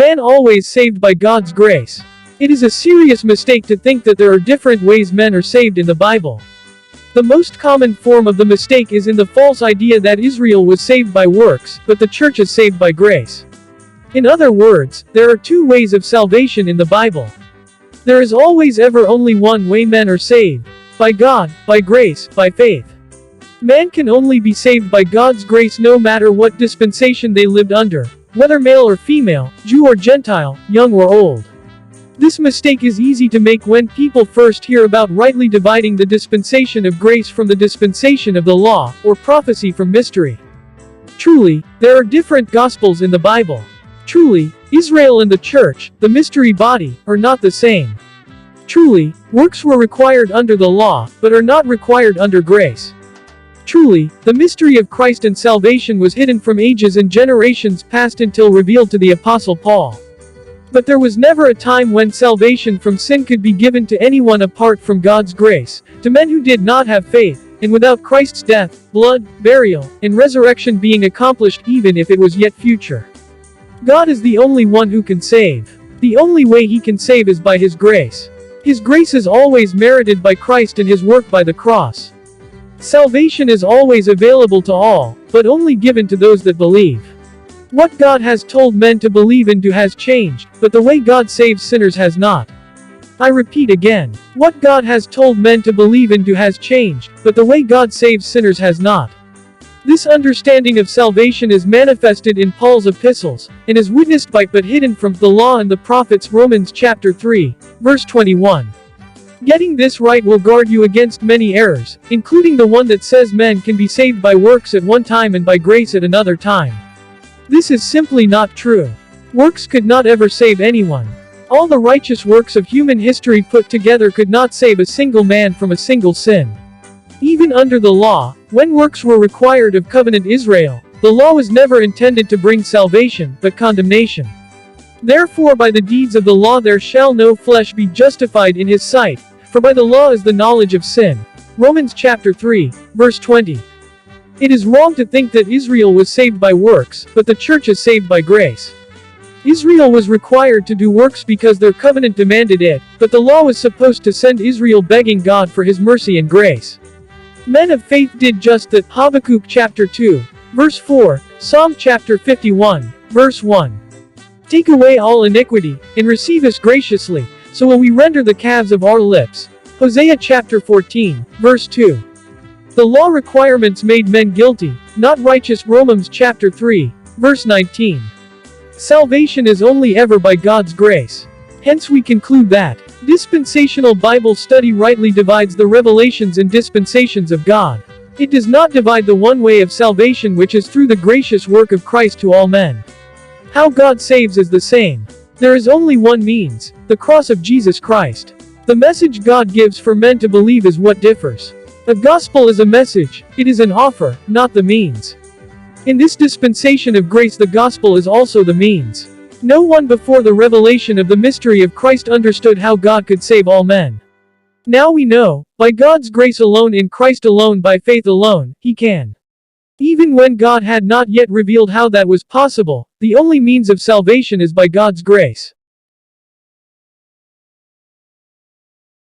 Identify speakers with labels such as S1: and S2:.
S1: man always saved by God's grace? It is a serious mistake to think that there are different ways men are saved in the Bible. The most common form of the mistake is in the false idea that Israel was saved by works, but the church is saved by grace. In other words, there are two ways of salvation in the Bible. There is always ever only one way men are saved: by God, by grace, by faith. Man can only be saved by God's grace no matter what dispensation they lived under, whether male or female, Jew or Gentile, young or old. This mistake is easy to make when people first hear about rightly dividing the dispensation of grace from the dispensation of the law, or prophecy from mystery. Truly, there are different gospels in the Bible. Truly, Israel and the church, the mystery body, are not the same. Truly, works were required under the law, but are not required under grace. Truly, the mystery of Christ and salvation was hidden from ages and generations past until revealed to the Apostle Paul. But there was never a time when salvation from sin could be given to anyone apart from God's grace, to men who did not have faith, and without Christ's death, blood, burial, and resurrection being accomplished even if it was yet future. God is the only one who can save. The only way He can save is by His grace. His grace is always merited by Christ and His work by the cross. Salvation is always available to all, but only given to those that believe. What God has told men to believe into has changed, but the way God saves sinners has not. I repeat again. What God has told men to believe into has changed, but the way God saves sinners has not. This understanding of salvation is manifested in Paul's epistles, and is witnessed by but hidden from the law and the prophets. Romans chapter 3, verse 21. Getting this right will guard you against many errors, including the one that says men can be saved by works at one time and by grace at another time. This is simply not true. Works could not ever save anyone. All the righteous works of human history put together could not save a single man from a single sin. Even under the law, when works were required of covenant Israel, the law was never intended to bring salvation, but condemnation. Therefore by the deeds of the law there shall no flesh be justified in his sight, for by the law is the knowledge of sin. Romans chapter 3, verse 20. It is wrong to think that Israel was saved by works, but the church is saved by grace. Israel was required to do works because their covenant demanded it, but the law was supposed to send Israel begging God for His mercy and grace. Men of faith did just that. Habakkuk chapter 2, verse 4, Psalm chapter 51, verse 1. Take away all iniquity, and receive us graciously, so will we render the calves of our lips. Hosea chapter 14, verse 2. The law requirements made men guilty, not righteous. Romans chapter 3, verse 19. Salvation is only ever by God's grace. Hence we conclude that dispensational Bible study rightly divides the revelations and dispensations of God. It does not divide the one way of salvation, which is through the gracious work of Christ to all men. How God saves is the same. There is only one means, the cross of Jesus Christ. The message God gives for men to believe is what differs. The gospel is a message, it is an offer, not the means. In this dispensation of grace the gospel is also the means. No one before the revelation of the mystery of Christ understood how God could save all men. Now we know, by God's grace alone, in Christ alone, by faith alone, He can. Even when God had not yet revealed how that was possible, the only means of salvation is by God's grace.